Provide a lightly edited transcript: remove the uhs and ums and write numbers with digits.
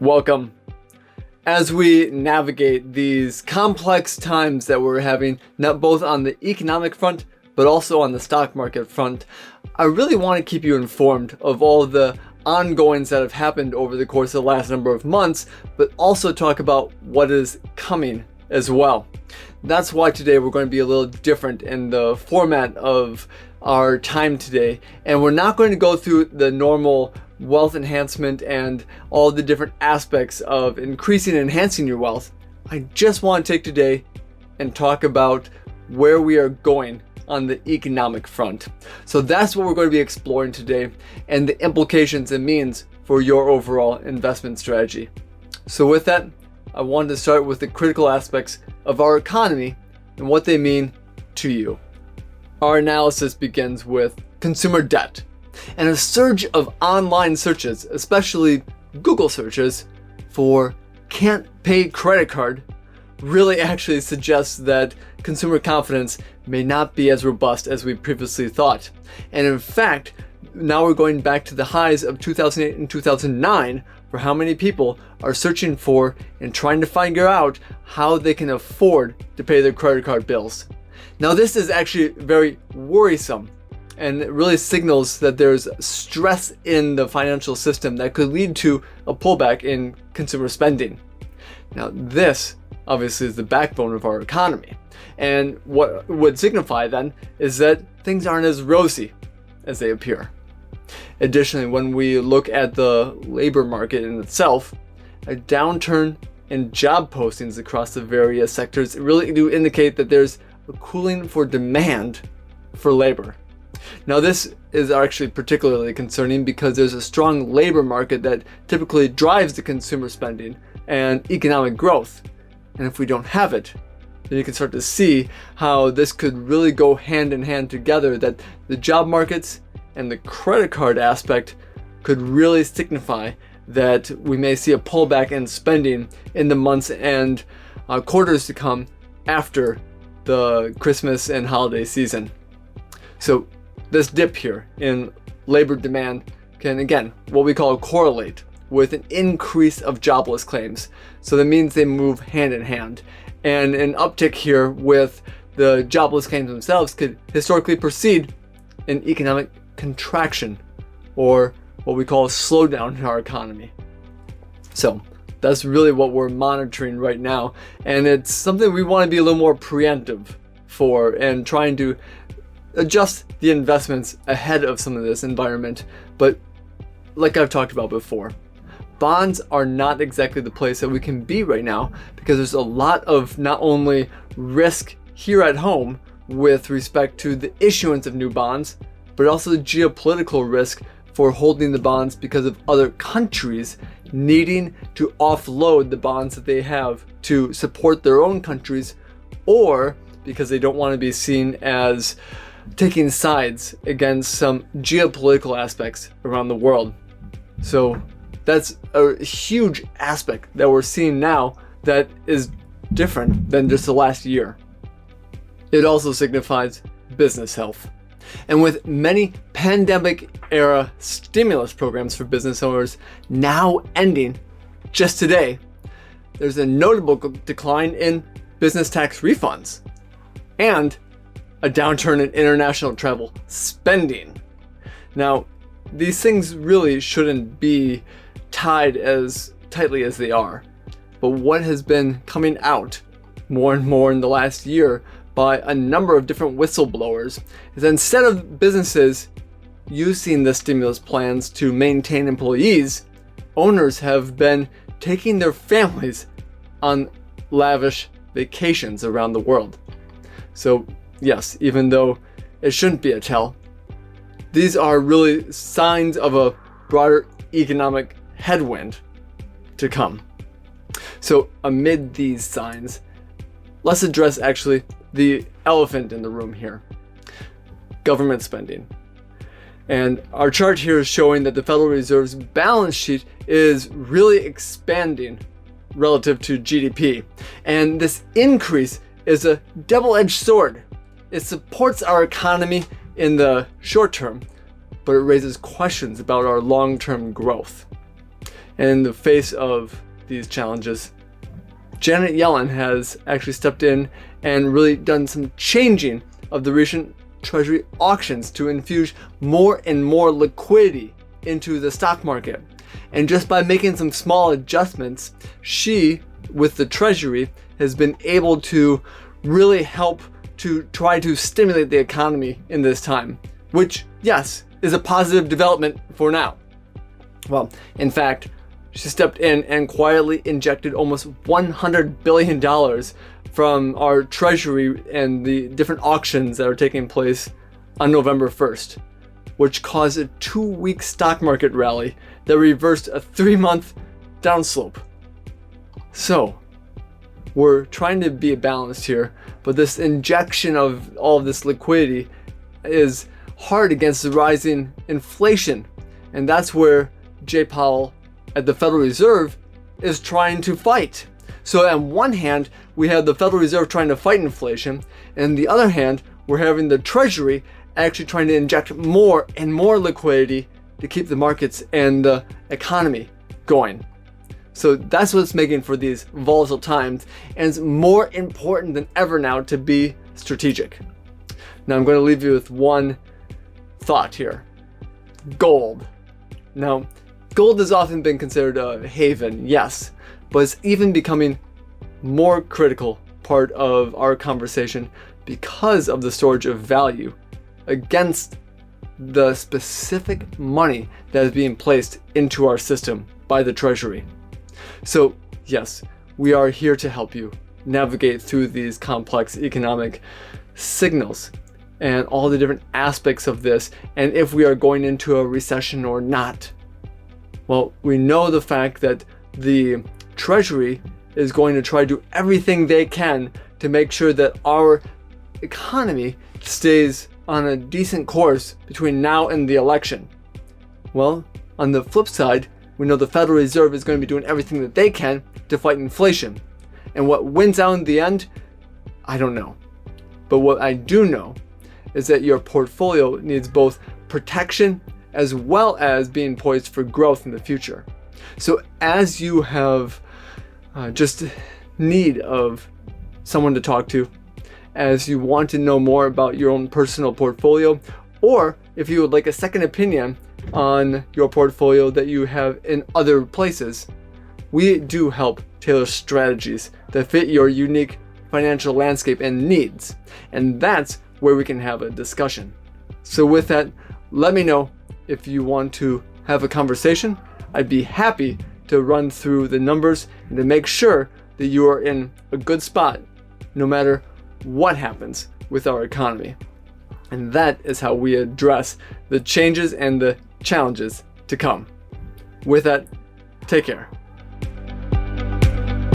Welcome. As we navigate these complex times that we're having, not both on the economic front, but also on the stock market front, I really want to keep you informed of all the ongoings that have happened over the course of the last number of months, but also talk about what is coming as well. That's why today we're going to be a little different in the format of our time today, and we're not going to go through the normal wealth enhancement and all the different aspects of increasing and enhancing your wealth. I just want to take today and talk about where we are going on the economic front. So that's what we're going to be exploring today, and the implications it means for your overall investment strategy. So with that, I wanted to start with the critical aspects of our economy and what they mean to you. Our analysis begins with consumer debt. And a surge of online searches, especially Google searches, for can't pay credit card really actually suggests that consumer confidence may not be as robust as we previously thought. And in fact, now we're going back to the highs of 2008 and 2009 for how many people are searching for and trying to figure out how they can afford to pay their credit card bills. Now, this is actually very worrisome, and it really signals that there's stress in the financial system that could lead to a pullback in consumer spending. Now, this obviously is the backbone of our economy. And what would signify then is that things aren't as rosy as they appear. Additionally, when we look at the labor market in itself, a downturn in job postings across the various sectors really do indicate that there's a cooling for demand for labor. Now, this is actually particularly concerning because there's a strong labor market that typically drives the consumer spending and economic growth. And if we don't have it, then you can start to see how this could really go hand in hand together, that the job markets and the credit card aspect could really signify that we may see a pullback in spending in the months and quarters to come after the Christmas and holiday season. So this dip here in labor demand can, again, what we call correlate with an increase of jobless claims. So that means they move hand in hand. And an uptick here with the jobless claims themselves could historically precede an economic contraction, or what we call a slowdown in our economy. So that's really what we're monitoring right now. And it's something we want to be a little more preemptive for and trying to adjust the investments ahead of some of this environment. But like I've talked about before, bonds are not exactly the place that we can be right now, because there's a lot of not only risk here at home with respect to the issuance of new bonds, but also the geopolitical risk for holding the bonds because of other countries needing to offload the bonds that they have to support their own countries, or because they don't want to be seen as taking sides against some geopolitical aspects around the world. So that's a huge aspect that we're seeing now that is different than just the last year. It also signifies business health. And with many pandemic-era stimulus programs for business owners now ending just today, there's a notable decline in business tax refunds and a downturn in international travel spending. Now, these things really shouldn't be tied as tightly as they are. But what has been coming out more and more in the last year by a number of different whistleblowers is that instead of businesses using the stimulus plans to maintain employees, owners have been taking their families on lavish vacations around the world. So yes, even though it shouldn't be a tell, these are really signs of a broader economic headwind to come. So amid these signs, let's address actually the elephant in the room here: government spending. And our chart here is showing that the Federal Reserve's balance sheet is really expanding relative to GDP. And this increase is a double-edged sword. It supports our economy in the short term, but it raises questions about our long-term growth. And in the face of these challenges, Janet Yellen has actually stepped in and really done some changing of the recent Treasury auctions to infuse more and more liquidity into the stock market. And just by making some small adjustments, she, with the Treasury, has been able to really help to try to stimulate the economy in this time, which, yes, is a positive development for now. Well, in fact, she stepped in and quietly injected almost $100 billion from our Treasury and the different auctions that are taking place on November 1st, which caused a 2-week stock market rally that reversed a 3-month downslope. So, we're trying to be balanced here, but this injection of all of this liquidity is hard against the rising inflation. And that's where Jay Powell at the Federal Reserve is trying to fight. So on one hand, we have the Federal Reserve trying to fight inflation, and on the other hand, we're having the Treasury actually trying to inject more and more liquidity to keep the markets and the economy going. So that's what it's making for these volatile times, and it's more important than ever now to be strategic. Now I'm going to leave you with one thought here. Gold. Now, gold has often been considered a haven, yes, but it's even becoming more critical part of our conversation because of the storage of value against the specific money that is being placed into our system by the Treasury. So yes, we are here to help you navigate through these complex economic signals and all the different aspects of this, and if we are going into a recession or not. Well, we know the fact that the Treasury is going to try to do everything they can to make sure that our economy stays on a decent course between now and the election. Well, on the flip side, we know the Federal Reserve is going to be doing everything that they can to fight inflation. And what wins out in the end, I don't know. But what I do know is that your portfolio needs both protection as well as being poised for growth in the future. So as you have just need of someone to talk to, as you want to know more about your own personal portfolio, or if you would like a second opinion on your portfolio that you have in other places, we do help tailor strategies that fit your unique financial landscape and needs. And that's where we can have a discussion. So with that, let me know if you want to have a conversation. I'd be happy to run through the numbers and to make sure that you are in a good spot no matter what happens with our economy. And that is how we address the changes and the challenges to come. With that, take care.